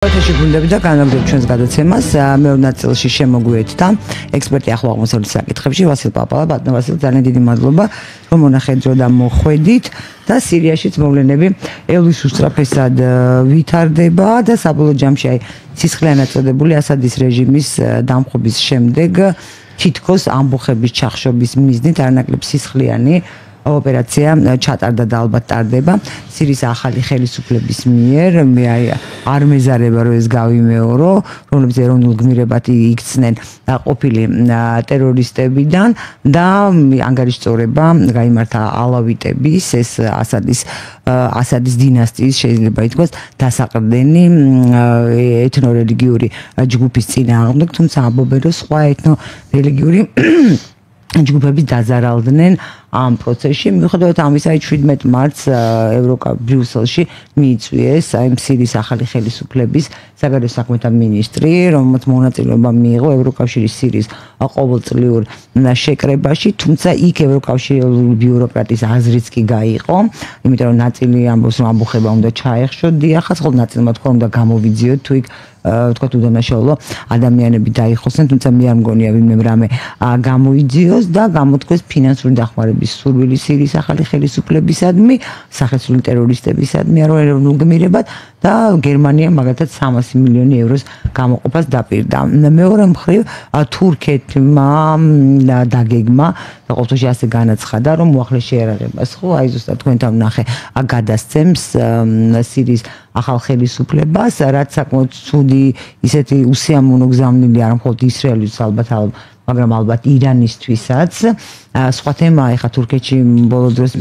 Ეთერში გუნდები და განაგრძობთ ჩვენს გადაცემას. მეორე ნაწილში შემოგვიერთდა ექსპერტი ახლო აღმოსავლეთის საკითხებში ვასილ პაპალა. ბატონო ვასილ, ძალიან დიდი მადლობა, რომ მონახეთ და მოხვედით და სირიაშიც მოვლენები ელვის უსწრაფესად ვითარდება და საბოლოო ჯამში სისხლიანად წოდებული ასადის რეჟიმის დამხობის შემდეგ თითქოს ამბოხების ჩახშობის მიზნით არანაკლებ სისხლიანი ოპერაცია ჩატარდა და ალბათ ტარდება სირიის ახალი ხელისუფლების მიერ. მე არ მეზარება რომ ეს გავიმეორო, რომლებიც ეროვნულ გმირებად იქცნენ ყოფილი ტერორისტებიდან და ანგარიშწორება გაიმართა ალავიტების ეს ასადის დინასტიის შეიძლება ითქვას დასაყრდენი ეთნორელიგიური ჯგუფის წინააღმდეგ, თუმცა ამბობენ რომ სხვა ეთნორელიგიური ჯგუფები დაზარალდნენ ამ პროცესში. მიუხედავად ამისა, 17 მარტს ბრიუსელში მიიწვიეს სირიის ახალი ხელისუფლების საგარეო საქმეთა მინისტრი, რომელმაც მონაწილეობა მიიღო ევროკავშირის სირიის ყოველწლიურ შეკრებაში, თუმცა იქ ევროკავშირული ბიუროკრატიის აზრიც კი გაიყო, იმიტომ რომ ნაწილი ამბობს, რომ ამბოხება უნდა ჩაეხშოთ დიახაც, ხოლო ნაწილმა თქვა უნდა გამოვიძიოთ თუ იქ თქვათ უდანაშაულო ადამიანები დაიხოსენ, თუმცა მე არ მგონია ვინმე რამე გამოიძიოს და გამოთქვეს ფინანსური დახმარების სურვილი სირიის ახალი ხელისუფლებისადმი, სახეცვლილი ტერორისტებისადმი, არ ეროვნულ გმირებად და გერმანია მაგათაც 300 მილიონი ევროს გამოყოფას დაპირდა. მეორე მხრივ თურქეთმა დაგეგმა ყოველთვის ასე განაცხადა, რომ უახლეს შეერაღებას ხო, აი ზუსტად თქვენთან ვნახე, გადასცემს სირიის ახალ ხელისუფლებას, რაც საკმაოდ ცუდი ისეთი უსიამოვნო გზავნილი არა მხოლოდ ისრაელის მაგრამ ალბათ ირანისთვისაც. სხვა თემაა ეხა თურქეთში ბოლო დროს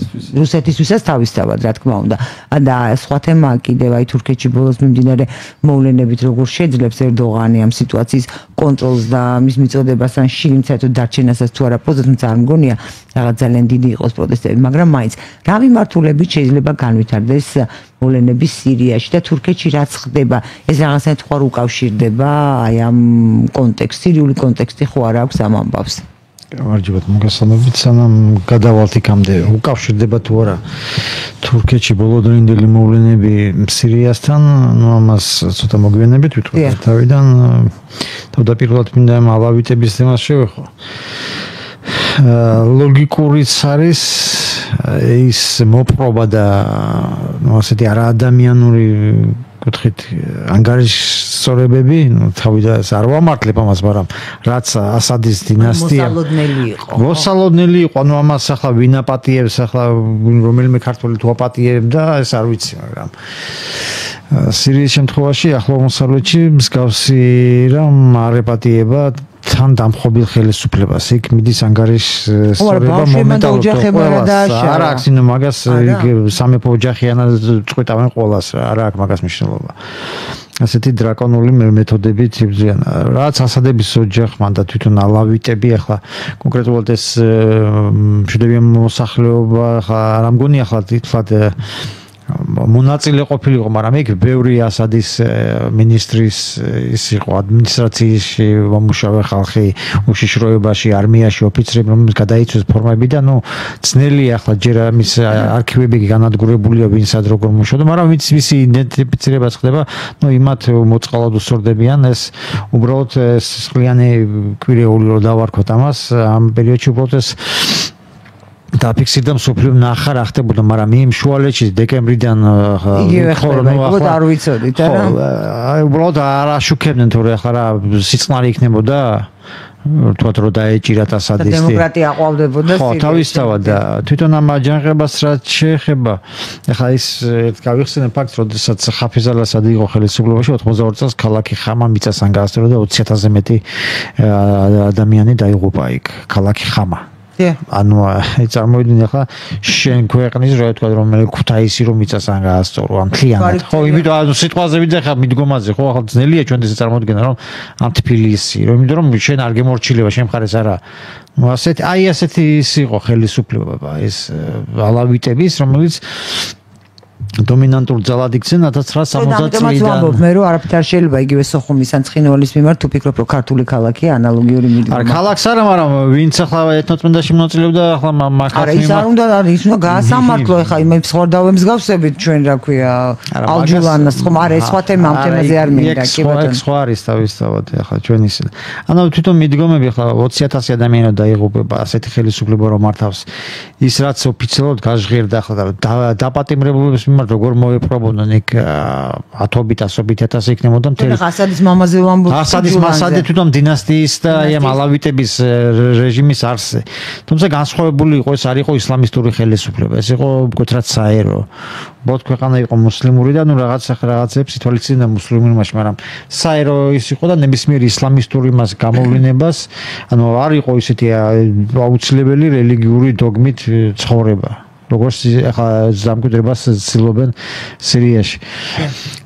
რუსეთისთვისაც თავისთავად რა თქმა უნდა. და სხვა თემაა კიდევ აი თურქეთში ბოლოს მიმდინარე მოვლენებით როგორ შეძლებს ერდოღანი ამ სიტუაციის კონტროლს და მის მიწოდებას ან შიგნით საერთოდ დარჩენასაც თუ არა პროცესს, თუმცა არ მგონია რაღაც ძალიან დიდი იყოს პროტესტები, მაგრამ მაინც რა მიმართულებით შეიძლება განვითარდეს მოვლენები სირიაში და თურქეთში რაც ხდება, ეს რაღაცნაირად ხო არ უკავშირდება აი ამ სირიული კონტექსტი ხო არ აქვს ამ ამბავს. გამარჯობათ, მოგესალმებით, სანამ გადავალთ იქამდე, უკავშირდება თუ არა თურქეთში ბოლოდროინდელი მოვლენები სირიასთან, ну ამას ცოტა მოგვიანებით ვიტყვი თავიდან. თავდაპირველად მინდა ამ ალავიტების თემას შევეხო. ლოგიკურიც არის ის მოპყრობა და ასეთი არაადამიანური კუთხით ანგარიშსწორებები, თავიდან არ ვამართლებ ამას, მაგრამ რაც ასადის დინასტია მოსალოდნელი იყო, ну ამას ახლა ვინ აპატიებს, ახლა რომელიმე ქართველი თუ აპატიებდა, ეს არ ვიცი, მაგრამ სირიის შემთხვევაში ახლო აღმოსავლეთში მსგავსი რამ არ ეპატიება თან დამხობილ ხელისუფლებას. იქ მიდის ანგარიშსწორება მომენტალურად ყველას. არ აქვს ინო მაგას სამეფო ოჯახიანად წყვეტავენ ყველას, არ აქვს მაგას მნიშვნელობა. ასეთი დრაკონული მეთოდებით იბრძვიან. რაც ასადების ოჯახმა და თვითონ ალავიტები ახლა კონკრეტულად ეს მშვიდობიან მოსახლეობა ახლა არ მგონია ახლა თითქოს მონაწილე ყოფილიყო, მაგრამ იქ ბევრი ასადის მინისტრის ის იყო ადმინისტრაციაში მომუშავე ხალხი, უშიშროებაში, არმიაში ოფიცრები, რომელსაც გადაიცვეს ფორმები და ნუ ძნელია ახლა ჯერ მის არქივები განადგურებულია ვინსად როგორ მუშაობდა, მაგრამ მისი იდენტიფიცირება ხდება, ნუ იმათ მოწყალად უსწორდებიან, ეს უბრალოდ სისხლიანი კვირეული რო დავარქოთ ამას, ამ პერიოდში უბრალოდ ეს დაფიქსირდა მსოფლიო ნახა რა ხდებოდა, მაგრამ იმ შუალედში დეკემბრიდან უბრალოდ არ ვიცოდით არა? აი უბრალოდ არ აშუქებდნენ თორე ახლა რა სიწყნარი იქნებოდა თქვათ რომ დაეჭირათ ასადის დემოკრატია აყვავდებოდა სირიაში. ხო, თავისთავად და თვითონ ამ აჯანყებას რაც შეეხება, ახლა ის გავიხსენებ ფაქტს, როდესაც ხაფიზ ალ-ასადი იყო ხელისუფლებაში 82 წელს ქალაქი ხამა მიწასთან გაასწორა და 20,000-ზე მეტი ადამიანი დაიღუპა იქ ქალაქი ხამა. ანუ წარმოვიდგინე ახლა შენ ქვეყნის რა თქვა რომ ქუთაისი რომ მიწასთან გაასწორო ამ თლიანად. ხო, იმიტომ რომ სიტყვაზე ვიდე ხა მიდგომაზე, ხო, ახლა ძნელია ჩვენ ეს წარმოვიდგინე რომ ამ თბილისი, იმიტომ რომ შენ არ გემორჩილება შენ მხარეს არა. ну ასეთი ის იყო ხელისუფლება, ეს ალავიტების, რომელიც დომინანტურ ძალად იქცენ 1970 წლიდან. მე რომ არაფერ არ შეიძლება იგივე სოხუმის ან ცხინვალის მიმართ თუ ფიქრობ რომ ქართული ქალაქია ანალოგიური მიდგომა. არა ქალაქს არა, მაგრამ ვინც ახლა ეთნოწმენდაში მონაწილეობდა ახლა მაგას არა ის არ უნდა ის უნდა გაასამართლო ახლა იმ მსხვერდავე მსგავსებით ჩვენ რა ქვია ალჯულანას ხომ არა ეს სხვა თემა ამ თემაზე არ მინდა კი ბატონო. სხვა არის თავისთავად ახლა ჩვენ ის. ანუ თვითონ მიდგომები ახლა 20,000 ადამიანი დაიღუპება ასეთი ხელისუფლება რომ მართავს ის რაც ოფიციალურად გაჟღერდა ახლა დაპატიმრებულების მიმართ როგორ მოეპყრობოდნენ იქ ათობით ასობით ათასი იქნებოდა მთელი ასადის მამაზე ვამბობ ასადის მასადი თვითონ დინასტიის და ამ ალავიტების რეჟიმის არსზე თუმცა განსხვავებული იყო ეს არ იყო ისლამისტური ხელისუფლება ეს იყო მკვეთრად საერო ბოთ ქვეყანა იყო მუსლიმური და ნუ რაღაცებს ითვალისწინებდა მუსლიმურიმაში მაგრამ საერო ის იყო და ნებისმიერ ისლამისტური მას გამოვლენებას ანუ არ იყო ისეთი აუცილებელი რელიგიური დოგმით ცხოვრება როგორც ახლა ზამკვიდრებას ცდილობენ სირიაში.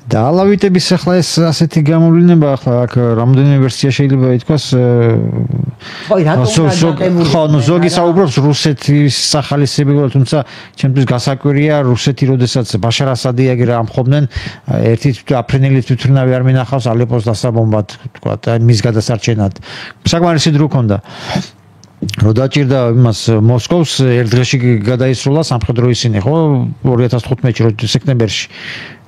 და ალავიტების ახლა ეს ასეთი გამოვლენა ახლა აქ რამდენიმე ვერსია შეიძლება ითქვას. ხო, ზოგი საუბრობს რუსეთის სახალისებრივად, თუმცა ჩემთვის გასაკვირია რუსეთი, როდესაც ბაშარ ასადი აგერა ამხობდნენ, ერთი აფრენელი თვითმფრინავი არ მინახავს ალეპოს დასაბომბად, თქვა და მის გადასარჩენად. საკმარისი დრო ჰქონდა. რო დაჭირდა იმას მოსკოვს ერთ დღეში გადაისროლა სამხედრო ისინი ხო 2015 სექტემბერში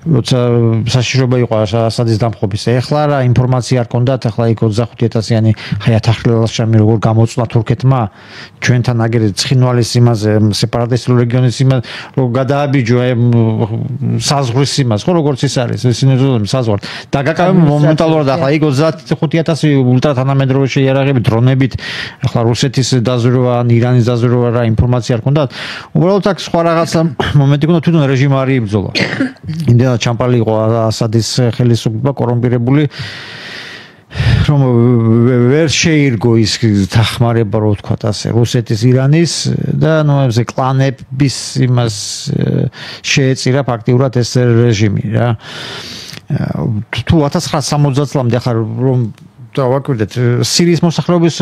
როცა საშიშრობა იყო ასადის დამხობის ეხლა რა ინფორმაცია არ ქონდათ ახლა იქ 25,000-იანი ხაიათახლელაშამი როგორ გამოწვლა თურქეთმა ჩვენთან აგერ ცხინვალის იმაზე სეპარატისტულ რეგიონის იმაზე რომ გადააბიჯო საზღვრის იმას ხო როგორც ის არის ისინი საზღვარ დაგაკავე მომენტალურად ახლა იქ 25,000 ულტრათანამედროვე შეიარაღები დრონებით ახლა რუსეთის დაზვერვა ან ირანის დაზვერვა რა ინფორმაცია არ ქონდათ უბრალოდ აქ სხვა რაღაცა მომენტი ქონდა თვითონ რეჟიმი არ იბრძოლა იმდენად ჩამპალი იყო ასადის ხელისუფლება კორუმპირებული რომ ვერ შეირგო ის დახმარება რო ვთქვათ ასე რუსეთის ირანის და ნუ ეს კლანების იმას შეეწირა ფაქტიურად ეს რეჟიმი რა თუ 1960 წლამდე ახლა რომ დავაკვირდეთ სირიის მოსახლეობის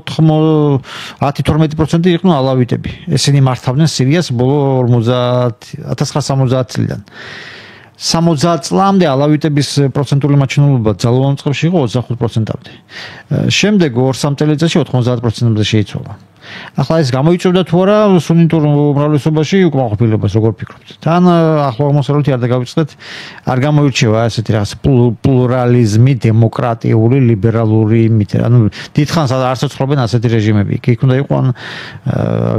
10-12% იყვნენ ალავიტები ესენი მართავდნენ სირიას ბოლო 1970 წლიდან 60 წლამდე ალავიტების პროცენტული მაჩვენებლობა ძალოვან წყებში იყო 25%-მდე. შემდეგ 2-3 წელიწადში 90%-მდე შეიცვალა. ახლა ეს გამოიწვევდა თუ არა სუნიტურ უმრავლესობაში უკმაყოფილებას როგორ ფიქრობთ? თან ახლო აღმოსავლეთი არ დაგავიწყდეთ, არ გამოირჩევა ესეთი რაღაც პლურალიზმი, დემოკრატიული, ლიბერალური იმით. ანუ დიდხანს არ ცოცხლობენ ასეთი რეჟიმები. იქ უნდა იყვნენ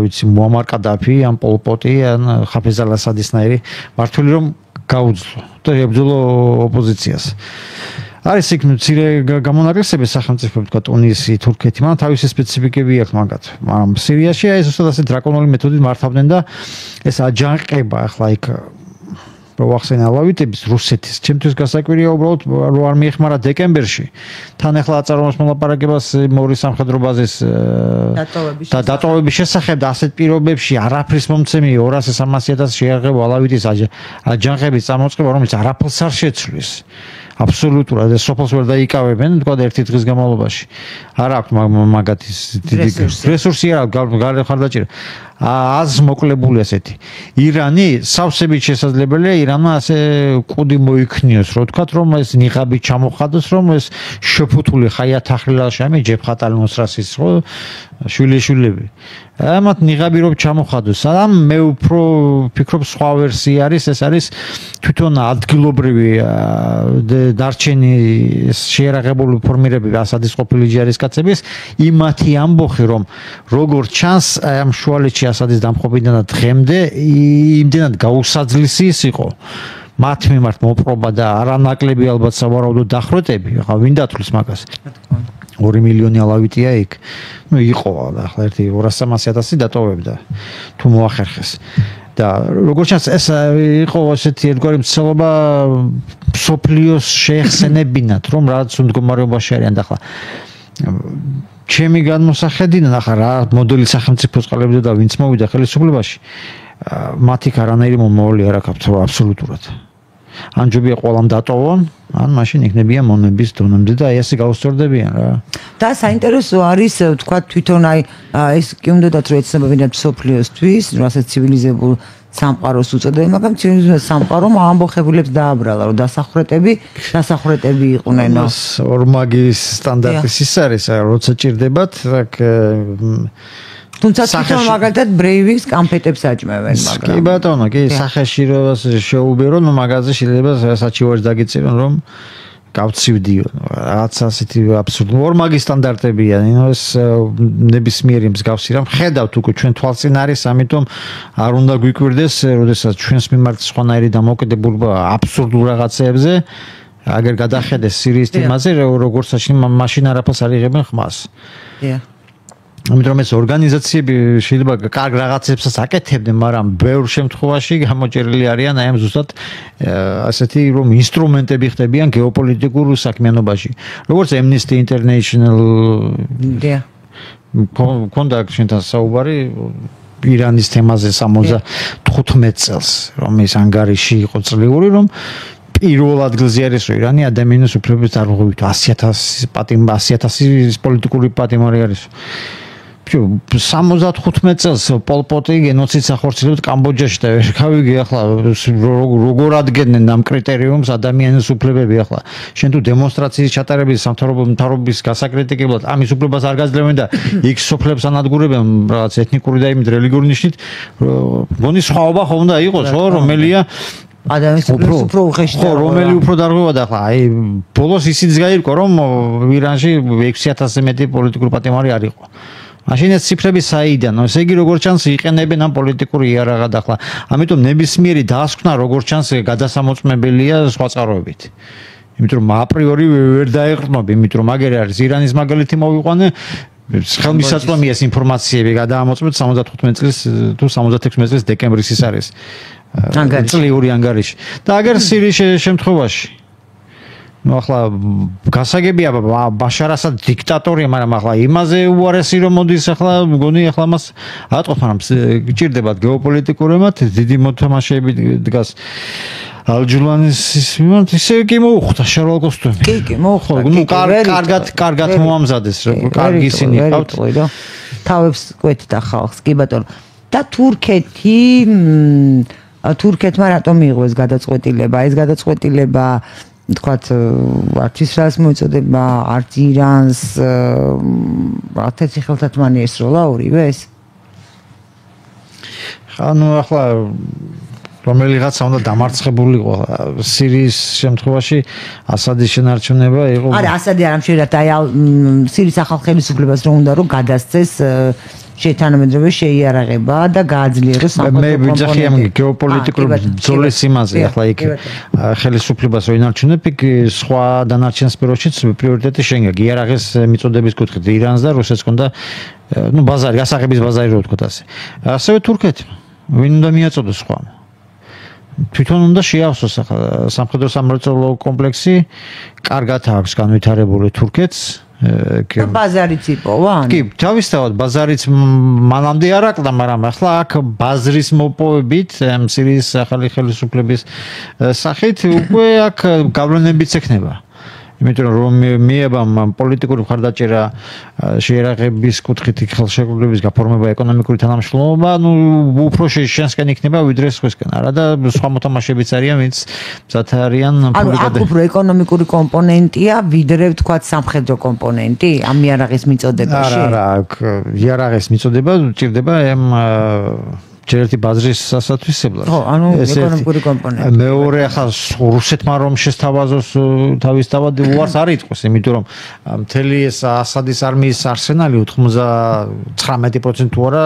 ვიცი მუამარ კადაფი, ან პოლ პოტი, ან ხაფეზ ალ-ასადისნაირი მართველი რომ გაუძლო და ებრძოლო ოპოზიციას. არის იქ მცირე გამონაკლისები სახელმწიფოები თქვა ტუნისი, თურქეთი, მაგრამ თავისი სპეციფიკები აქვს მაგათ. მაგრამ სირიაში ეს უბრალოდ ასე დრაკონული მეთოდით მართავდნენ და ეს აჯანყება ახლა იქ ვახსენე ალავიტების რუსეთის. ჩემთვის გასაკვირია უბრალოდ რომ არ მიეხმარა დეკემბერში. თან ახლა აწარმოებს მოლაპარაკებას მორის სამხედრო ბაზის დატოვების შესახებ და ასეთ პირობებში არაფრის მომცემი 200-300,000 შეიარაღებულ ალავიტის აჯანყების წარმოწყება რომელიც არაფერს არ შეცვლის. აბსოლუტურად ეს სოფელს ვერ დაიკავებენ თქვა ერთი დღის განმავლობაში. არ აქვს მაგათი რესურსი არ ხარდაჭერა. აზ მოკლებული ასეთი. ირანი სავსებით შესაძლებელია ირანმა ასე კუდი მოიქნიოს, რო თქვათ რომ ეს ნიღაბი ჩამოხადოს, რომ ეს შეფუთული ხაიათახლილაშამი ჯეფხატალ ნოსრასის ხო შვილიშვილები. ამათ ნიღაბი რომ ჩამოხადოს. ამ მე უფრო ფიქრობ სხვა ვერსია არის, ეს არის თვითონ ადგილობრივი დარჩენი შეიარაღებული ფორმირებები ასადის ყოფილი ჯარისკაცების იმათი ამბოხი რომ როგორ ჩანს ამ შუალედში ასადის დამხობიდან და დღემდე იმდენად გაუსაძლისი ის იყო მათ მიმართ მოპყრობა და არანაკლები ალბათ სავარაუდო დახვრეტები ახლა ვინ დათვლის მაგას 2 მილიონი ალავიტია იქ ნუ იყო ახლა ერთი 200-300,000 დატოვებდა თუ მოახერხეს და როგორც ჩანს ეს იყო ასეთი ერთგვარი მცდელობა სოფლიოს შეეხსენებინათ რომ რაც მდგომარეობაში არიან და ახლა ჩემი განმოსახედიდან ახლა რა მოდელი სახელმწიფოს ყალებდა და ვინც მოვიდა ხელისუფლებაში მათი არანაირი მომავალი არ აქვს აბსოლუტურად ან ჯობია ყველამ დატოვონ, ან მაშინ იქნებიან მონების დონემდე და აი ასე გაუსწორდებიან რა. და საინტერესო არის თქვა თვითონ აი ეს კი უნდათ რომ ეცნობებინათ სოფლიოსთვის, რასაც ცივილიზებულ სამყაროს უწოდებენ, მაგრამ ცივილიზებულ სამყარომ ამბოხებულებს დააბრალა, რომ დასახვრეტები იყვნენ. ორმაგის სტანდარტის ის არის, როცა ჭირდებათ, აქ თუმცა თვითონ მაგალითად ბრეივიკს კამფეტებს აჭმევენ, მაგრამ კი ბატონო, კი სახეში რო შეუბერო, ნუ მაგაზე შეიძლება საჩივარს დაგეწერონ, რომ გავცივდიო. რაც ასეთი აბსურდი. ორმაგის სტანდარტებია, ეს ნებისმიერი მსგავსი რამ ხედავთ უკვე ჩვენ თვალწინ არის, ამიტომ არ უნდა გვიკვირდეს, როდესაც ჩვენს მიმართ სხვანაირი დამოკიდებულება აბსურდულ რაღაცებზე, აგერ გადახედეს სირიის თემაზე, როგორც მაშინ არაფერს არ იღებენ ხმას. ამიტომ ეს ორგანიზაციები შეიძლება კარგ რაღაცებსაც აკეთებდნენ, მაგრამ ბევრ შემთხვევაში გამოჭერილი არიან აი ამ ზუსტად ასეთი რომ ინსტრუმენტები ხდებიან გეოპოლიტიკურ საქმიანობაში. როგორც Amnesty International კონდა ჩვენთან საუბარი ირანის თემაზე 75 წელს, რომ ის ანგარიში იყო წლიური, რომ პირველ ადგილზე არის რომ ირანი ადამიანის უფლებებს დარღვევით 100,000 პოლიტიკური პატიმარი არის. 75 წელს პოლ პოტი გენოციდს ახორციელებდა კამბოჯაში და ვერ გავიგე ახლა როგორ ადგენენ ამ კრიტერიუმს ადამიანის უფლებები ახლა შენ თუ დემონსტრაციის ჩატარების სამთავრობის გასაკრიტიკებლად ამის უფლებას არ გაძლევენ და იქ სოფლებს ანადგურებენ რაღაც ეთნიკური და იმით რელიგიური ნიშნით გონი სხვაობა ხომ უნდა იყოს ხო რომელია ადამიანის უფრო უხეში ხო რომელი უფრო დარღვევდა ახლა აი ბოლოს ისიც გაირკვა რომ ირანში 6,000-ზე მეტი პოლიტიკური პატიმარი არ იყო მაშინ ეს ციფრები საიდან? ესე იგი როგორც ჩანს იყენებენ ამ პოლიტიკური იარაღად ახლა. ამიტომ ნებისმიერი დასკვნა როგორც ჩანს გადასამოწმებელია სხვა წყაროებით. იმიტომ რომ აპრიორი ვერ დაეყრდნობ, იმიტომ რომ მაგერი არის ირანის მაგალითი მოვიყვანე ხელმისაწვდომია ეს ინფორმაციები გადაამოწმეთ 75 წლის თუ 76 წლის დეკემბრის ის არის. წლიური ანგარიში. და აგერ სირიის შემთხვევაში ну ახლა გასაგებია ბაშარ ასად დიქტატორია, მაგრამ ახლა იმაზე უარესი რომ მოდის ახლა მგონი ახლა მას ატყობ, მაგრამ გჭირდებათ გეოპოლიტიკურებად დიდი მოთამაშეები დგას ალჯულანის მიმართ ისე კი მოუხვდა შარვალ კოსტუმი. კი მოუხვდა. ну კარგად მოამზადეს, კარგი ისინი ყავთ. თავებს კვეთდა ხალხს, კი ბატონო. და თურქეთმა რატომ მიიღო ეს გადაწყვეტილება? ეს გადაწყვეტილება თქვათ არც ისრაელს მოეწოდება, არც ირანს, ათეთი ხელთათმანი ესროლა ორივე ეს? ანუ ახლა რომელიღაცა უნდა დამარცხებულიყო სირიის შემთხვევაში ასადის შენარჩუნება იყო. არა, ასადი არ ამშვენად აი სირიის ახალ ხელისუფლებას რომ უნდა რომ გადასცეს შეთანამედროვე შეიარაღება და გააძლიეროს სამხედრო კომპონენტი. მე ვიძახი ამ გეოპოლიტიკურ ბრძოლის იმაზე, ახლა იქ ხელისუფლებას რო ინარჩუნებ, იქ სხვა დანარჩენ სფეროშიც პრიორიტეტი შენგა. იარაღის მიწოდების კუთხით ირანს და რუსეთს ჰქონდა ну ბაზარი, გასაღების ბაზარი რო ვთქვათ ასე. ასევე თურქეთი. ვინ უნდა მიაწოდოს სხვა? თვითონ უნდა შეავსოს ახლა სამხედრო სამრეწველო კომპლექსი, კარგად აქვს განვითარებული თურქეთს. ბაზარიც იპოვა? კი, თავისთავად ბაზარიც მანამდე არ აკლდა, მაგრამ ახლა აქ ბაზრის მოპოვებით სირიის ახალი ხელისუფლების სახით უკვე აქ გავლენებიც ექნება. იმიტომ რომ მიებამ პოლიტიკური მხარდაჭერა შეერაღების კუთხით ხელშეკრულების გაფორმება ეკონომიკური თანამშრომლობა, ну უფრო შენსკენ იქნება ვიდრე სხვისკენ. არა და სხვა მოთამაშეებიც არიან, ვინც მზად არიან ანუ აქ უფრო ეკონომიკური კომპონენტია, ვიდრე ვთქვათ სამხედრო კომპონენტი ამ იარაღის მიწოდებაში? არა, აქ იარაღის მიწოდება ჭირდება ამ ჯერეთი ბაზრის სასათვისებლად. ხო, ანუ ეკონომიკური კომპონენტი. მეორე ახლა რუსეთმა რომ შესთავაზოს თავისთავად უარს არ იტყვის, იმიტომ რომ მთელი ეს ასადის არმიის არსენალი 99% არა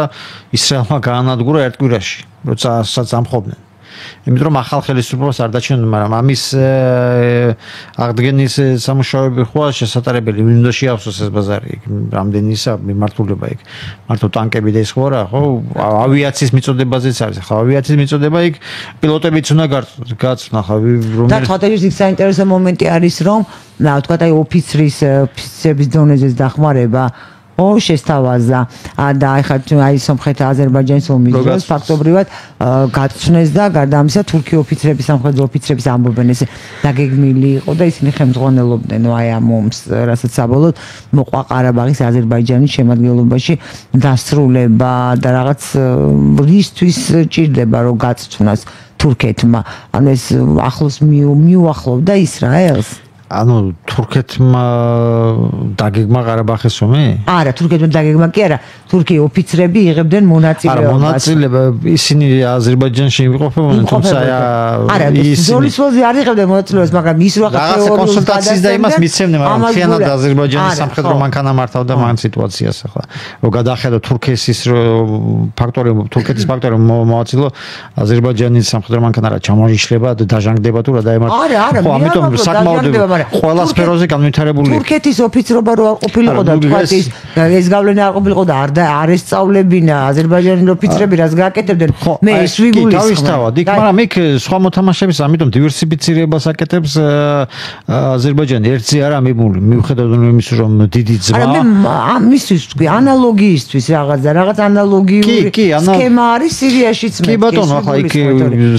ისრაელმა გაანადგურა ერთ კვირაში, როცა ამხობდნენ. იმიტომ რომ ახალ ხელისუფლებას არ დაჩვენდნენ, მაგრამ ამის აღდგენის სამუშაოები ხوار შესატარებელი, ვინ უნდა შეავსოს ეს ბაზარი, რამდენისა მიმართულება იქ. მარტო ტანკები და ის ხო არა, ხო? ავიაციის მიწოდებაზეც არის. ახლა ავიაციის მიწოდება იქ პილოტებიც უნდა გაცნო, ახლა რომელიც და თქვათ ის საინტერესო მომენტი არის, რომ ვთქვათ აი ოფიცრების დონეზე დახმარება შესთავაზა და ეხლა აი სომხეთი აზერბაიჯანის ომის დროს ფაქტობრივად გაწვნეს და გარდა ამისა თურქი ოფიცრები სამხედრო ოფიცრების ამბობენ ესე დაგეგმილი იყო და ისინი ხელმძღვანელობდნენ აი ამ ომს რასაც საბოლოოდ მოყვა ყარაბაღის აზერბაიჯანის შემადგენლობაში დასრულება და რაღაც რისთვის ჭირდება რომ გაწვნას თურქეთმა ანუ ეს ახლოს მიუახლოვდა ისრაელს ანუ თურქეთმა დაგეგმა ყარაბაღის ომი? არა, თურქეთმა დაგეგმა კი არა, თურქი ოფიცრები იღებდნენ მონაწილეობას. არა, მონაწილეობა ისინი აზერბაიჯანში იმყოფებოდნენ, თუმცა არა, ზოლის ველზე არ იღებდნენ მონაწილეობას, მაგრამ ის რაღაცა კონსულტაციის და იმას მიცემდნენ, მაგრამ მთლიანად აზერბაიჯანის სამხედრო მანქანა მართავდა მაგ სიტუაციას ახლა. რომ გადახედო თურქეთის ფაქტორი, თურქეთის ფაქტორი მოაწილო აზერბაიჯანის სამხედრო მანქანა რა ჩამოიშლება და დაჟანგდება თუ რა დაემართა. არა, ამიტომ საკმაოდ ყველა სფეროზე განვითარებული. თურქეთის ოფიცრობა რო არ ყოფილიყო და თქვა ეს გავლენა არ ყოფილიყო და არ ესწავლებინა აზერბაიჯანის ოფიცრები რას გააკეთებდნენ. მე ეს ვიგულისხმობ. თავისთავად, იქ მაგრამ იქ სხვა მოთამაშეებს ამიტომ დივერსიფიცირებას აკეთებს აზერბაიჯანი ერთზე არა მიბული. მიუხედავად იმის რომ დიდი ძმა. არა მე ამისთვის თქვი ანალოგიისთვის რაღაც ანალოგიური სქემა არის სირიაშიც მე. კი ბატონო, ახლა იქ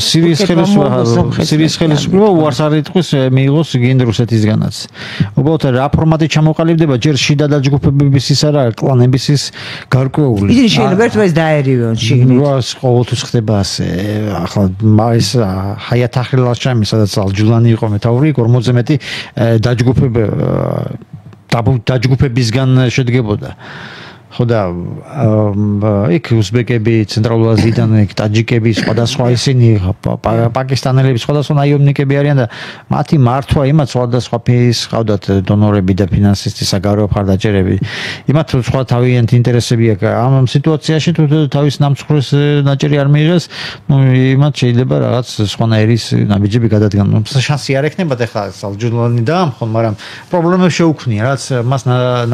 სირიის ხელისუფლება უარს არ იტყვის მიიღოს გინდ რუსეთისგანაც. უბრალოდ რა ფორმატი ჩამოყალიბდება ჯერ შიდა დაჯგუფებების ის არა კლანების ის გარკვეული. ისინი შეიძლება ერთმანეთს დაერივონ შიგნით. რას ყოველთვის ხდება ასე. ახლა ეს ჰაიათ ახრილაშამი სადაც ალჯულანი იყო მეთაური 40-ზე მეტი დაჯგუფებისგან შედგებოდა. ხო და იქ უზბეკები, ცენტრალურ აზიიდან, ტაჯიკები, სხვადასხვა ისინი, პაკისტანელები, სხვადასხვა ნაიომნიკები არიან და მათი მართვა იმათ სხვადასხვა ფეის ყავდათ დონორები და ფინანსისტი, საგარეო მხარდაჭერები. იმათ სხვა თავიანთი ინტერესები აქვს. ამ სიტუაციაში თუ თავის ნამსხვრეს ნაჭერი არ მიიღეს, ნუ იმათ შეიძლება რაღაც სხვანაირი ნაბიჯები გადადგან. შანსი არ ექნებათ ახლა ალჯულანი დაამხონ, მაგრამ პრობლემებს შეუქმნია, რაც მას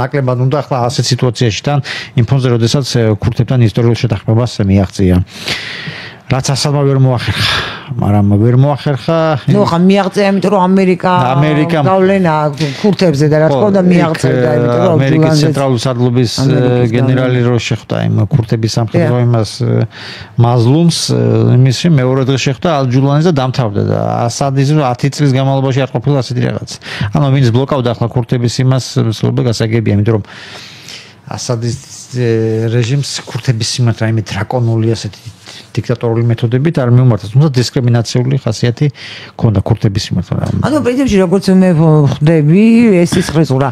ნაკლებად უნდა ახლა ასეთ სიტუაციაში თან იმ ფონზე, როდესაც ქურთებთან ისტორიულ შეთანხმებას მიაღწია. რაც ასალმა ვერ მოახერხა, მაგრამ ვერ მოახერხა. ნუ ხა მიაღწია, იმიტომ რომ ამერიკა გავლენა ქურთებზე და რა თქმა უნდა მიაღწევდა, იმიტომ რომ ამერიკის ცენტრალური სარდლობის გენერალი რო შეხვდა იმ ქურთების სამხედრო იმას მაზლუმს, იმისი მეორე დღე შეხვდა ალჯულანს და დამთავრდა და ასადის 10 წლის განმავლობაში არ ყოფილა ასეთი რაღაც. ანუ ვინც ბლოკავდა ახლა ქურთების იმას, სულობა გასაგებია, იმიტომ რომ ასადის რეჟიმს ქურთების სიმართლე რაიმე დრაკონული ასეთი დიქტატორული მეთოდებით არ მიუმართავს, თუმცა დისკრიმინაციული ხასიათი ქონდა ქურთების სიმართლე. ანუ პრინციპში როგორც მე ხვდები, ეს სისხლისღვრა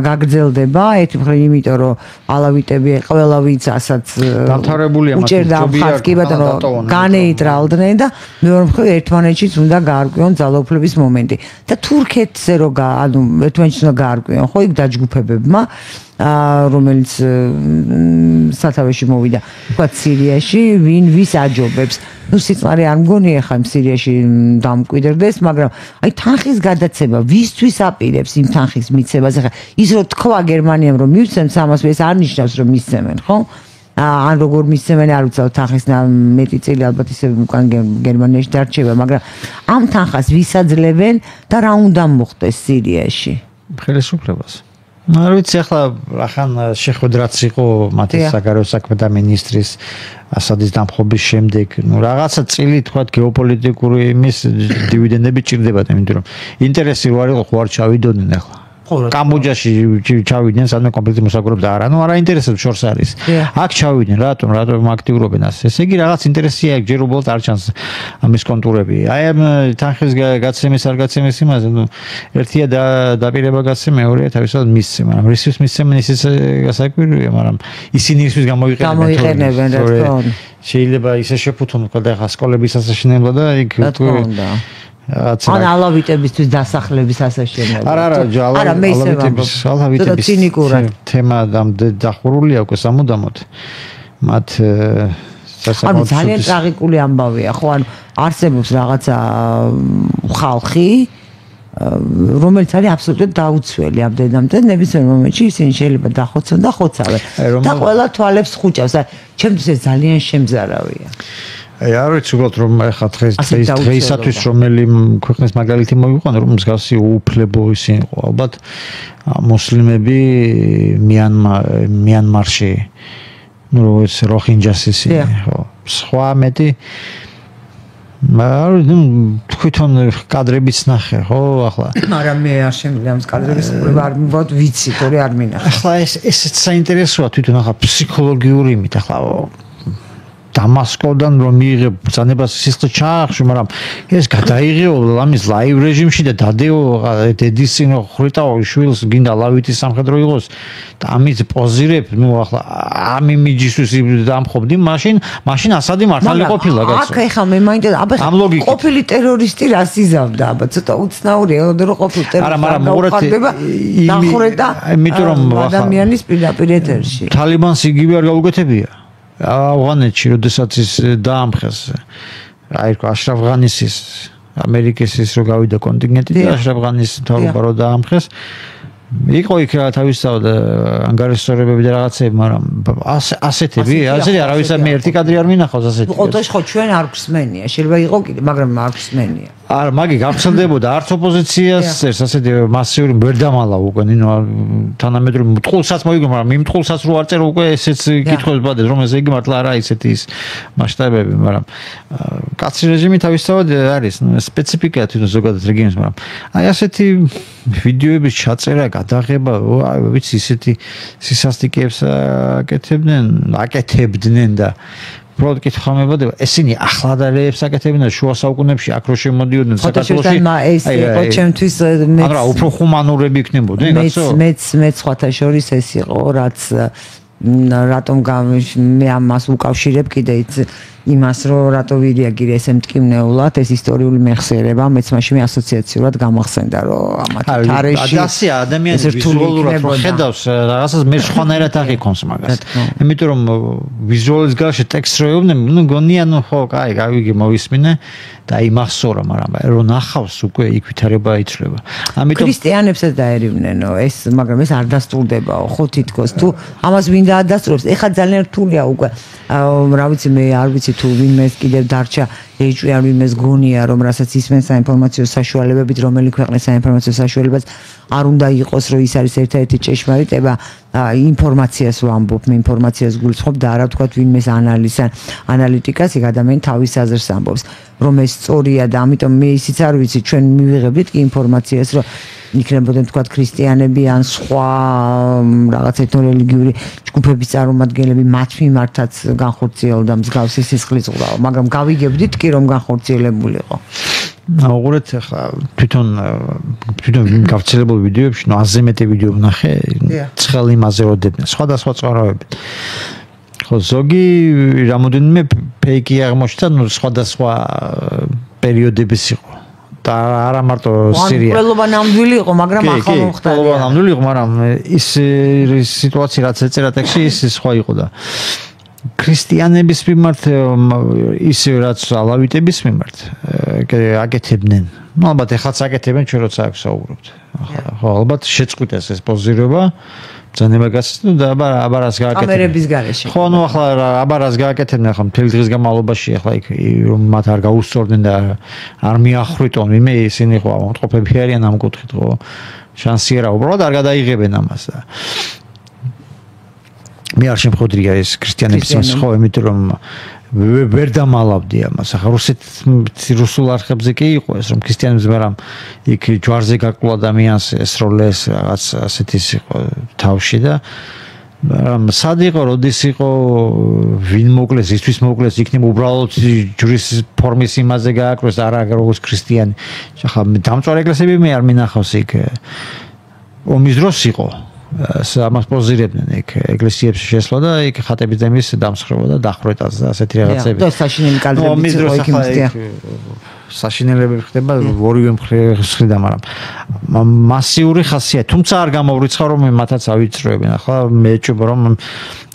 გაგრძელდება, ერთი მხრივ იმიტომ რომ ალავიტები ყველა ვინც ასაც დამთავრებულია უჭერდა მხარს კი ბატონო განეიტრალდნენ და მეორე მხრივ ერთმანეთშიც უნდა გაარკვიონ ძალაუფლების მომენტი. და თურქეთზე რო ანუ ერთმანეთშიც უნდა გაარკვიონ, ხო იქ დაჯგუფებებმა რომელიც სათავეში მოვიდა, თქვა სირიაში, ვის აჯობებს. ნუ სიწყარი არ მგონია ხა სირიაში დამკვიდრდეს, მაგრამ აი თანხის გადაცემა ვისთვის აპირებს იმ თანხის მიცემას? ხა ის რო თქვა გერმანიამ რომ მივცემს ამას, ეს არ ნიშნავს რომ მისცემენ, ხო? ან როგორ მისცემენ არ ვიცი, თანხის მეტი წილი ალბათ ისე უკან გერმანიაში დარჩება, მაგრამ ამ თანხას ვისაძლებენ და რა უნდა მოხდეს სირიაში? ხელისუფლებას. არ ვიცი ახლა ახან შეხვედრაც იყო მათი საგარეო საქმეთა მინისტრის ასადის დამხობის შემდეგ, ნუ რაღაცა წილი თქვა გეოპოლიტიკური იმის დივიდენდები ჭირდებათ, იმიტომ რომ ინტერესი რო არ იყო, ხო არ ჩავიდოდნენ ახლა. კამბოჯაში ჩავიდნენ, სადმე კონფლიქტი მოსაგრობდა არა, ნუ არა ინტერესებს შორს არის. აქ ჩავიდნენ, რატომ აქტიურობენ ასე? ესე იგი რაღაც ინტერესია აქ, ჯერ უბრალოდ არ ჩანს ამის კონტურები. აი ამ თანხის გაცემის არ გაცემის იმაზე, ნუ ერთია დაპირება გაცემა, მეორეა თავისთავად მისცემა. მაგრამ რისთვის მისცემენ ისიც გასაკვირია, მაგრამ ისინი ისთვის გამოიყენებენ, რა თქმა უნდა. შეიძლება ისე შეფუთონ, და ახლა სკოლების ასაშენებლად და იქ ან ალავიტებისთვის დასახლების ასაშენებლად. არა, ალავიტების თემა დახურულია უკვე სამუდამოდ. მათ ანუ ძალიან ტრაგიკული ამბავია, ხო, ანუ არსებობს რაღაცა ხალხი, რომელიც არის აბსოლუტურად დაუცველი ამ დედამიწაზე, ნებისმიერ მომენტში ისინი შეიძლება დახოცონ და ხოცავენ. და ყველა თვალებს ხუჭავს. ჩემთვის ეს ძალიან შემზარავია. არ ვიცი უბრალოდ რომ ახლა დღეისათვის რომელი ქვეყნის მაგალითი მოვიყვანო რომ მსგავსი უფლებო ისინი იყო ალბათ მუსლიმები მიანმარში როგორც როჰინჯას ისინი ხო სხვა მეტი თვითონ კადრებიც ნახე ხო ახლა არა მე არ შემიძლია ამ კადრების არ მივოდ ვიცი თორე არ მინახე ახლა ესეც საინტერესოა თვითონ ახლა ფსიქოლოგიური იმით ახლა დამასკოდან რომ მიიღებ ბრძანებას სისხლი ჩაახშო, მაგრამ ეს გადაიღეო ამის ლაივ რეჟიმში და დადეო დედისინო ხრიტაო შვილს გინდა ლავითის სამხედრო იყოს და ამის პოზირებ, ნუ ახლა ამ იმიჯისთვის დამხობდი, მაშინ ასადი მართალი ყოფილა კაცო. აქ ეხლა მე მაინტერესებს, აბა ყოფილი ტერორისტი რას იზავდა, აბა ცოტა უცნაურია, რომ ყოფილი ტერორისტი დახურდა ადამიანის პირდაპირ ეთერში. თალიბანს იგივე არ გაუკეთებია. ავღანეთში, როდესაც ის დაამხეს, აი აშრაფ ღანისის ამერიკის ის რო გავიდა კონტინგენტი და აშრაფ ღანისის მთავრობა რო დაამხეს, იყო იქ თავისთავად ანგარიშსწორებები და რაღაცები, მაგრამ ასეთი არავის მე ერთი კადრი არ მინახავს ასეთი. ყოველთვის ხო ჩვენ არ გვსმენია, შეიძლება იყო კიდე, მაგრამ არ გვსმენია. არა, მაგი გავხსენდებოდა არც ოპოზიციას წერს ასეთი მასიური ვერ დამალა უკვე, ნინო თანამედროვე მტყულსაც მოიგო, მაგრამ იმ მტყულსაც რო არ წერო უკვე ესეც კითხვებს ბადეს, რომ ესე იგი მართლა არა ისეთი ის მასშტაბები, მაგრამ კაცრი რეჟიმი თავისთავად არის, სპეციფიკაა თვითონ ზოგადად რეგიონის, მაგრამ აი ასეთი ვიდეოების ჩაწერა, გადაღება, ვიცი, ისეთი სისასტიკეებს აკეთებდნენ და უბრალოდ კითხვა მებოდება, ესენი ახლადარებს აკეთებდნენ შუა საუკუნეებში, აქ რო შემოდიოდნენ საქართველოში. ეს იყო ჩემთვის არა, უფრო ჰუმანურები იქნებოდნენ, კაცო. მეც სხვათა შორის ეს იყო, რაც რატომ მე ამას უკავშირებ კიდე იმას რომ რატო ვირიაგირე ესე მტკივნეულად ეს ისტორიული მეხსიერება მეც მაშინ ასოციაციურად გამახსენდა რომ ამათ თარეში ადამიანის ვიზუალურად ხედავს რაღაცას მე სხვანაირად აღიქონს მაგას იმიტომ რომ ვიზუალის გარშე ტექსტს რო ეუბნები ნუ გონია ნუ ხო კაი გავიგე მოვისმინე და იმახსოვრა მაგრამ რო ნახავს უკვე იქ ვითარება იცვლება ამიტომ ქრისტიანებსაც დაერივნენო ეს მაგრამ ეს არ დასტურდებაო ხო თითქოს თუ ამას ვინ დაადასტურებს ეხლა ძალიან რთულია უკვე რა ვიცი მე არ ვიცი თუ ვინმეს კიდევ დარჩა ეჭვი არ ვინმეს გონია რომ რასაც ისმენ საინფორმაციო საშუალებებით რომელი ქვეყნის საინფორმაციო საშუალებაც არ უნდა იყოს რომ ის არის ერთ-ერთი ჭეშმარიტება ინფორმაციას ვამბობ მე ინფორმაციას გულისხმობ და არა ვთქვათ ვინმეს ანალიტიკას იქ ადამიანი თავის აზრს ამბობს რომ ეს სწორია და ამიტომ მე ისიც არ ვიცი ჩვენ მივიღებდით კი ინფორმაციას რომ იქნებოდნენ თქვათ ქრისტიანები ან სხვა რაღაც ეთნორელიგიური ჯგუფების წარმომადგენლები მათ მიმართაც განხორციელდა მსგავსი სისხლისღვრა, მაგრამ გავიგებდით კი რომ განხორციელებულიყო. აუღურეთ ახლა თვითონ გავრცელებულ ვიდეოებში, ნუ აზე მეტი ვიდეო ვნახე, ცხელ იმაზე როდებდნენ, სხვადასხვა წყაროებით. ხო, ზოგი რამოდენიმე ფეიკი აღმოჩნდა, ნუ სხვადასხვა პერიოდების იყო. არა მარტო სირია. ყველობა ნამდვილი იყო, მაგრამ ახლა მოხდა. ყველობა ნამდვილი იყო, მაგრამ ის სიტუაცია რაც ეწერა ტექსტში ის სხვა იყო და ქრისტიანების მიმართ ისე რაც ალავიტების მიმართ აკეთებდნენ. ნუ ალბათ ეხლაც აკეთებენ ჩვენ როცა აქ საუბრობთ. ხო, ალბათ შეწყვიტეს ეს პოზირება. ძანება გასცნო და აბარას გააკეთებდნენ. კამერების გარეშე. ხო, ნუ ახლა აბარას გააკეთებდნენ ახლა მთელი დღის განმავლობაში ახლა იქ რომ მათ არ გაუსწორდნენ და არ მიახრიტონ ვინმე ისინი ხო ამოტყოფები არიან ამ კუთხით ხო შანსი არა უბრალოდ არ გადაიღებენ ამას და მე არ შემხოდრია ეს ქრისტიანების ხო იმიტომ რომ ვერ დამალავდი ამას ახლა რუსულ არხებზე კი იყო ეს რომ ქრისტიანებს მაგრამ იქ ჯვარზე გაკლო ადამიანს ესროლეს რაღაც ასეთის იყო თავში და სად იყო როდის იყო ვინ მოკლეს ისთვის მოკლეს იქნება უბრალოდ ჯვრის ფორმის იმაზე გააკროს არა როგორც ქრისტიანი ახლა დამწვარ ეკლესიები მე არ მინახავს იქ ომის დროს იყო ამას პოზირებდნენ იქ ეკლესიებში შესვლა და იქ ხატების დემის დამსხრობა და დახვრეტას და ასეთი რაღაცები. და საშინელი კადრებიც იყო იქ იმისთია. საშინელები ხდება ორივე მხრიდან, მაგრამ მასიური ხასიათი, თუმცა არ გამოვრიცხა რომ მათაც ავიწროებენ. ახლა მე ეჭვება რომ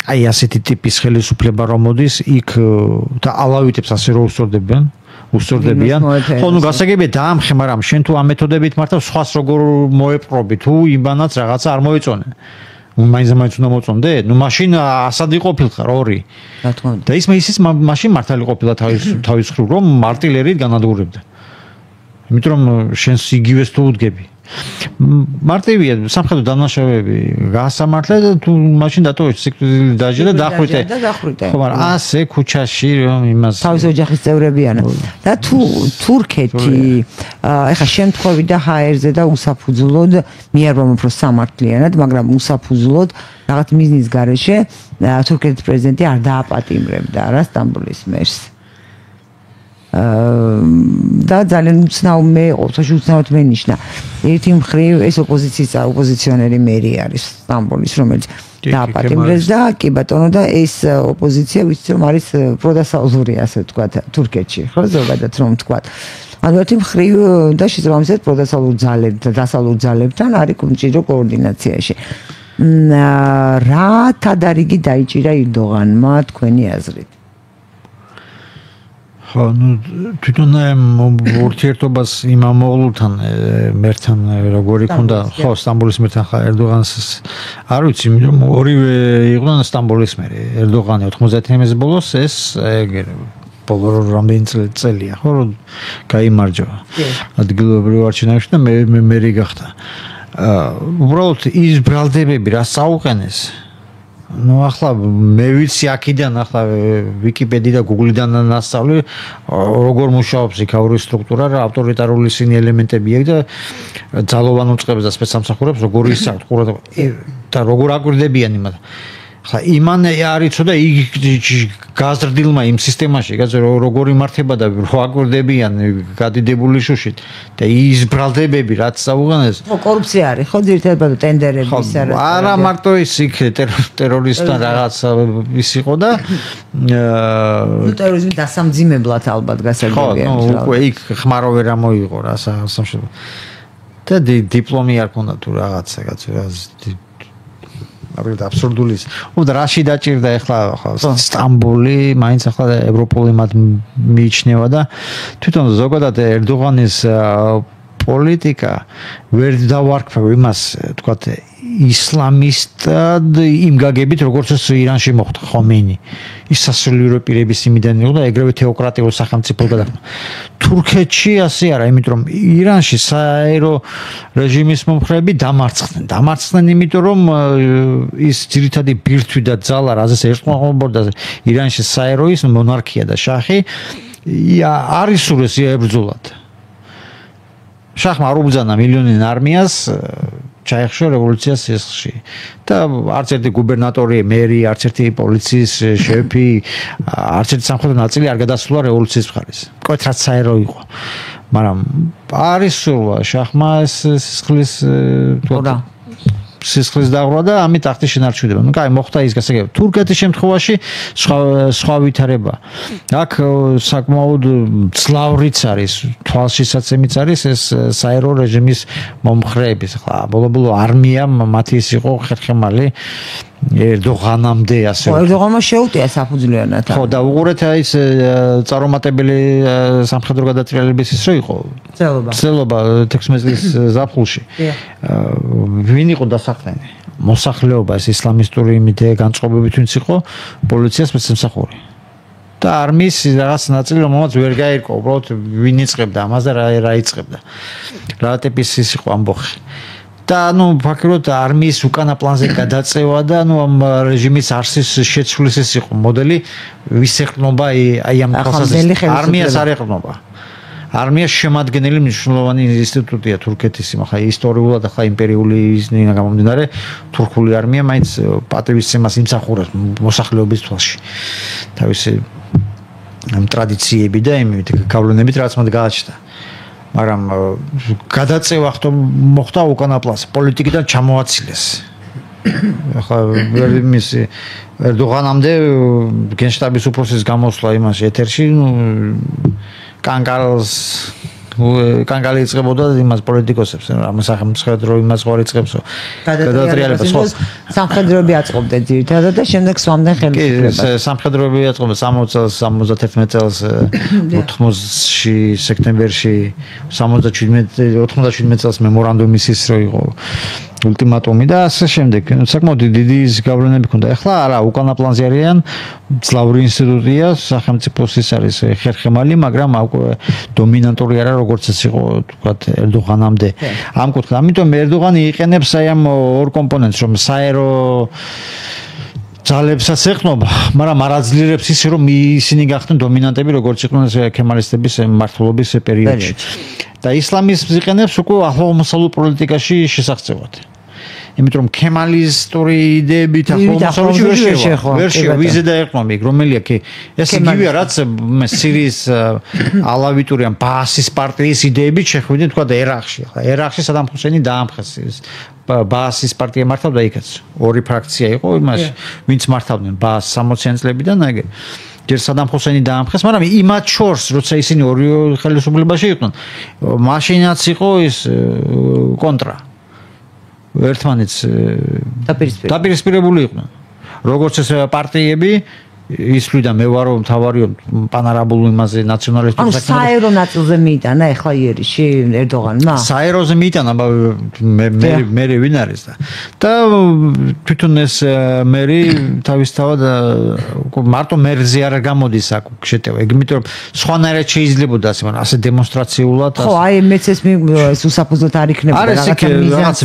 აი ასეთი ტიპის ხელისუფლება რომ მოდის იქ და ალავიტებს ასე რო უსწორდებიან. უსწორდებიან. ხო, ნუ გასაგებია დაამხე, მაგრამ შენ თუ ამ მეთოდებით მართავს სხვას როგორ მოეპყრობი, თუ იმანაც რაღაცა არ მოეწონე. მაინც უნდა მოწონდე? ნუ მაშინ ასადი ყოფილიყარ ორი. რა თქმა უნდა. და ისიც მაშინ მართალი ყოფილა თავის ხრივ რომ არტილერიით განადგურებდა. იმიტომ რომ შენს იგივეს თუ უდგები. მარტივია სამხედრო დამნაშავეები გაასამართლე და თუ მაშინ დატოვე სიკვდილი დაჟე და დახვიტე. ხო, მაგრამ ასე ქუჩაში რომ იმას თავის ოჯახის წევრებიან. და თუ თურქეთი ეხა შემთხვევით და ჰაერზე და უსაფუძვლოდ მიარბამ უფრო სამართლიანად, მაგრამ უსაფუძვლოდ რაღაც მიზნის გარეშე თურქეთის პრეზიდენტი არ დააპატიმრებდა რა სტამბოლის მერს. და ძალიან უცნაურად მენიშნა. ერთი მხრივ ეს ოპოზიციონერი მერი არის სტამბოლის, რომელიც დააპატიმრეს და კი ბატონო და ეს ოპოზიცია ვიცით რომ არის პროდასავლური ასე ვთქვათ თურქეთში, ხო ზოგადად რომ ვთქვათ. ანუ ერთი მხრივ და შესაბამისად პროდასავლურ ძალებთან, დასავლურ ძალებთან არის მჭიდრო კოორდინაციაში. რა თადარიგი დაიჭირა ერდოღანმა თქვენი აზრით? ხო, ნუ თვითონ ურთიერთობას იმ ამოღლულთან მერთან როგორი ქონდა, ხო, სტამბოლის მერთან ხა ერდოღანს არ ვიცი, რომ ორივე იყვნენ სტამბოლის მერი. ერდოღანი 90-იანების ბოლოს ეს ბოლო რამდენი წელია, ხო, რომ გაიმარჯვა. ადგილობრივ არჩევნებში და მერი გახდა. უბრალოდ ის ბრალდებები რა საუყენეს. ნუ ახლა მე ვიცი აქედან ახლა ვიკიპედია და გუგლიდან ნასწავლი როგორ მუშაობს იქაური სტრუქტურა რა ავტორიტარული სინი ელემენტები აქვს და ძალოვან უწყებს და სპეცსამსახურებს როგორ ისაუბრებს ყურადღება და როგორ აკვირდებიან იმათ ხა იმან არ იცოდა იგი გაზრდილმა იმ სისტემაში როგორ იმართება და რო აკვირდებიან გადიდებული შუშით და ის ბრალდებები რაც საუღანეს ხო კორუფცია არის ხო ძირითადად ტენდერების არა მარტო ის იქ ტერორისტთან რაღაც ის იყო და ნუ ტერორიზმის დასამძიმებლად ალბათ გასაგებია ხო უკვე იქ ხმარო ვერ ამოიღო რა სამშობლო და დიპლომი არ ქონდა თუ რაღაცა აბსოლუტურად აბსურდული ის. უბრალოდ რაში დაჭირდა ახლა სტამბოლი, მაინც ახლა ევროპული მათ მიიჩნევა და თვითონ ზოგადად ერდოღანის პოლიტიკა ვერ დავარქმევ იმას, თქვათ, ისლამისტად იმ გაგებით, როგორც ეს ირანში მოხდა ხომეინი. ის სასულიერო პირების იმიდან იყო და ეგრევე თეოკრატიულ სახელმწიფო გადაქმნა. თურქეთში ასე არა, იმიტომ რომ ირანში საერო რეჟიმის მომხრეები დამარცხდნენ, იმიტომ რომ ის ძირითადი ბირთვი და ძალა, რაზეც ერთმანეთს ირანში საეროის მონარქია და შაჰი არ ისურვეს ებრძოლათ. შაჰმა არ უბრძანა მილიონიან არმიას ჩაეხშო რევოლუციას სისხლში და არც ერთი გუბერნატორი, მერი, არც ერთი პოლიციის შეფი, არც ერთი სამხედრო ნაწილი არ გადასულა რევოლუციის მხარეს. მკვეთრად საერო იყო. მაგრამ არის სულვა შაჰმა სისხლის დაღვრა და ამით ტახტის შენარჩუნება. ნუ კაი, მოხდა ის გასაგებია. თურქეთის შემთხვევაში სხვა ვითარება. აქ საკმაოდ ძლავრიც არის, თვალშისაცემიც არის ეს საერო რეჟიმის მომხრეების. ხა, ბოლო-ბოლო არმია მათი ის იყო ხერხემალი ერდოღანამდე ასე. ხო, ერდოღანმა შეუტია საფუძვლიანად. ხო, და უყურეთ ის წარუმატებელი სამხედრო გადატრიალების ის რო იყო. ცელობა 16 წლის ზაფხულში. ვინ იყო დასახლენი? მოსახლეობა ეს ისლამისტური იმით განწყობებით ვინც იყო, პოლიცია სპეცსამსახური. და არმიის რაღაც ნაწილი რომელმაც ვერ გაირკვა, უბრალოდ ვინ იწყებდა ამას და რა იწყებდა. რა ტიპის ის იყო ამბოხი. და ნუ ფაქტობრივად არმიის უკანა პლანზე გადაწევა და ნუ ამ რეჟიმის არსის შეცვლის ის იყო მოდელი ვის ეყრდნობა აი ამ პროცესს არმიას არ ეყრდნობა არმია შემადგენელი მნიშვნელოვანი ინსტიტუტია თურქეთის ხა ისტორიულად ხა იმპერიული ისნინა გამომდინარე თურქული არმია მაინც პატრიოტიზმს იმსახურებს მოსახლეობის თვალში თავისი ამ ტრადიციები და იმით გავლენებით რაც მათ გააჩნდა მაგრამ გადაწევა ხტო მოხდა უკანა პლანზე პოლიტიკიდან ჩამოაცილეს ახლა მისი ერდოღანამდე გენშტაბის უფროსის გამოსვლა იმაში ეთერში კანკალი იწყებოდა იმას პოლიტიკოსებს ამ სახელმწიფო იმას ყوار იწყებსო გადატრიალებას ხო სამხედროები აწყობდნენ ძირითადად და შემდეგ სვამდნენ ხელისუფლებას კი სამხედროები აწყობდნენ 60 წელს 80-ში სექტემბერში 97 წელს მემორანდუმის ის რო იყო ულტიმატუმი და ასე შემდეგ. საკმაოდ დიდი გავლენები ჰქონდა. ეხლა არა, უკანა პლანზე არიან, მძლავრი ინსტიტუტია, სახელმწიფოს ის არის ხერხემალი, მაგრამ დომინანტური არა, როგორც ეს იყო, თქვათ, ერდოღანამდე. ამ კუთხით, ამიტომ ერდოღანი იყენებს აი ამ ორ კომპონენტს, რომ საერო ძალებსაც ეხნობა, მაგრამ არ აძლიერებს ის, რომ ისინი გახდნენ დომინანტები, როგორც იყვნენ ქემალისტების მმართველობის პერიოდში. და ისლამიზმს იყენებს უკვე ახლომოსალურ პოლიტიკაში შესახცევად. იმიტომ რომ ქემალისტური იდეებით ახლომოსალურში ვერ შევა, ვიზე დაეყრდნობა იქ, რომელია კი ეს იგივეა, რაც სირიის ალავიტური ან ბაასის პარტიის იდეებით შეხვდნენ თქვა და ერაყში. ერაყში სადამ ჰუსეინი დაამხეს ბაასის პარტია მართავდა იქაც. ორი ფრაქცია იყო იმაში, ვინც მართავდნენ ბაას 60-იან წლებიდან, ეგ ჯერ სადამ ჰუსეინი დაამხეს, მაგრამ იმათ შორს, როცა ისინი ორი ხელისუფლებაში იყვნენ, მაშინაც იყო ის კონტრა. ერთმანეთს დაპირისპირებული იყვნენ. როგორც ეს პარტიები ისვლიდა მე ვარო მთავარიო პანარაბულ იმაზე ნაციონალისტურ საქმეში. ანუ საერო ნაწილზე მიიტანა ეხლა იერიში ერდოღანმა? საეროზე მიიტანა, მე ვინ არის და თვითონ ეს მერი თავისთავად მარტო მერზე არ გამოდის აქ შეტევა. იმიტომ რომ სხვანაირად შეიძლებოდა ასე, მაგრამ ასე დემონსტრაციულად ხო, აი მეც ეს უსაფუძვლოდ არ იქნებოდა რაღაც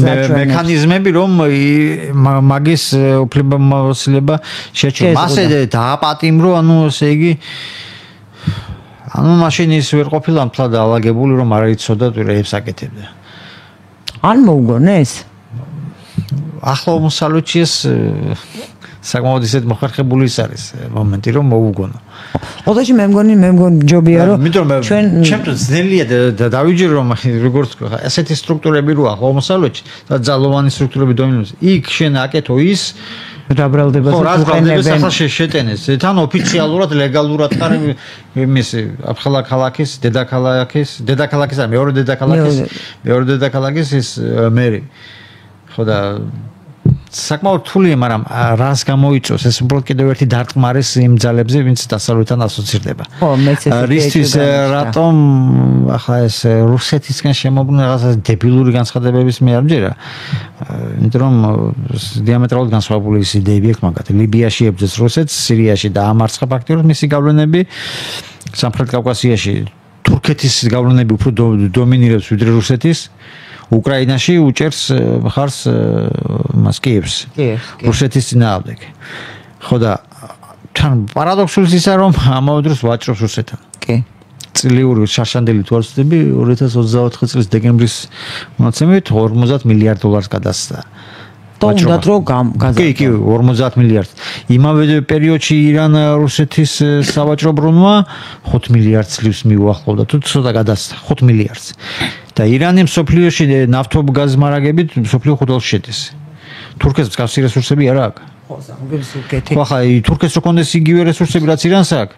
მექანიზმები, რომ მაგის უფლებამოსილება შეჩვენა. ასე დააპატიმრო, ანუ ესე იგი ანუ მაშინ ის ვერ ყოფილა მთლად ალაგებული, რომ არ იცოდა პირებს აკეთებდა. ან მოუგონეს? ახლომოსალუთში ეს საკმაოდ ისეთ მოხერხებული ის არის მომენტი, რომ მოუგონა. ყოველში მე მგონი ჯობია რომ ჩვენ ჩემთვის ძნელია დავიჯერო რომ როგორც ასეთი სტრუქტურები როა ახლომოსალუთში და ძალოვანი სტრუქტურები დომინირებს. იქ შენ აკეთო ის დაბრალდება ახლა შეტენეს თან ოფიციალურად ლეგალურად ხარ იმის ახლა ქალაქის დედაქალაქის ან მეორე დედაქალაქის ის მერი ხო და საკმაოდ რთულია, მაგრამ რას გამოიწვევს ეს უბრალოდ კიდევ ერთი დარტყმარის იმ ძალებზე, ვინც დასავლეთთან ასოცირდება. ხო, მეც ეს რისთვის რატომ ახლა ეს რუსეთისგან შემოbrunდა რაღაცა დებილური განცხადებების მე არ მჯერა. იმიტომ რომ დიამეტრალურად განსხვავებული ის იდეები აქვს მაგათ. ლიბიაში ებრძვის რუსეთს, სირიაში დაამარცხა ფაქტიურად მისი გავლენები, სამხრეთ კავკასიაში თურქეთის გავლენები უფრო დომინირებს ვიდრე რუსეთის. უკრაინაში უჭერს მხარს მას კიევს. რუსეთის წინააღმდეგ. ხო და თან პარადოქსული ისაა რომ ამავე დროს ვაჭრობს რუსეთთან. კი. წლიური შარშანდელი თუ არ ვცდები 2024 წლის დეკემბრის მონაცემებით 50 მილიარდ დოლარს გადასცა. თუნდაც რომ კი, 50 მილიარდ. იმავე პერიოდში ირან რუსეთის სავაჭრო ბრუნვა 5 მილიარდს ლივს მიუახლოვდა. თუ ცოტა გადასცა 5 მილიარდს. და ირანი მსოფლიოში ნავთობგაზმარაგებით მსოფლიო ხუთალში შედის. თურქეთს მსგავსი რესურსები არა აქვს. ხო, თურქეთი. ხო, ხა თურქეთს რო კონდეს იგივე რესურსები რაც ირანს აქვს.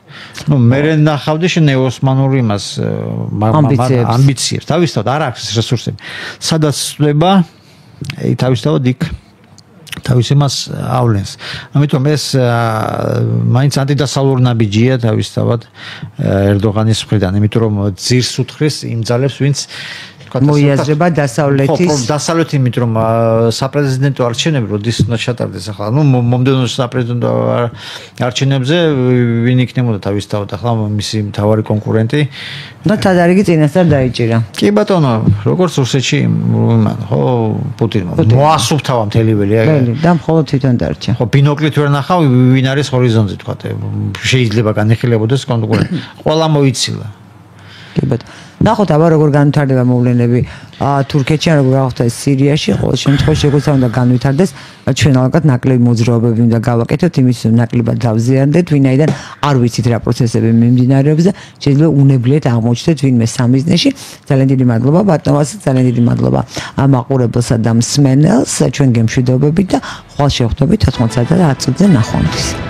ნუ მე ნახავდი შენ ოსმანური იმას ამბიციებს. თავისთავად არ აქვს რესურსები. სადაც წდება, თავისთავად იქ თავის იმას ავლენს. ამიტომ ეს მაინც ანტიდასავლური ნაბიჯია თავისთავად ერდოღანის მხრიდან, იმიტომ რომ ძირს უთხრეს იმ ძალებს, ვინც მოიაზრება დასავლეთის. ხო, დასავლეთი, იმიტომ რომ საპრეზიდენტო არჩევნები როდის უნდა ჩატარდეს ახლა. ნუ მომდევნო საპრეზიდენტო არჩევნებზე ვინ იქნებოდა თავისთავად ახლა მისი მთავარი კონკურენტი? და თადარიგი წინასწარ დაიჭირა. კი ბატონო, როგორც რუსეთში იმან, ხო, პუტინმა მოასუფთავა მთელი ველი. და მხოლოდ თვითონ დარჩა. ხო, ბინოკლით ვერ ნახავ ვინ არის ჰორიზონტზე, თქვა, შეიძლება განეხილებოდეს კონკურენტი. ყველა მოიცილა. კი ბატონო. ნახოთ აბა როგორ განვითარდება მოვლენები თურქეთში, როგორ გავხდა ეს სირიაში, ყოველ შემთხვევაში შეგვიძლია უნდა განვითარდეს, ჩვენ ალბათ ნაკლები მოძრაობები უნდა გავაკეთოთ, იმის ნაკლებად დავზიარდეთ, ვინაიდან არ ვიცით რა პროცესები მიმდინარეობს და შეიძლება უნებლიეთ აღმოჩნდეთ ვინმე სამიზნეში. ძალიან დიდი მადლობა ბატონო, ძალიან დიდი მადლობა მაყურებელსა და მსმენელს, ჩვენ გემშვიდობებით და ხვალ შევხვდებით 90 და 10 წუთზე ნახვამდის.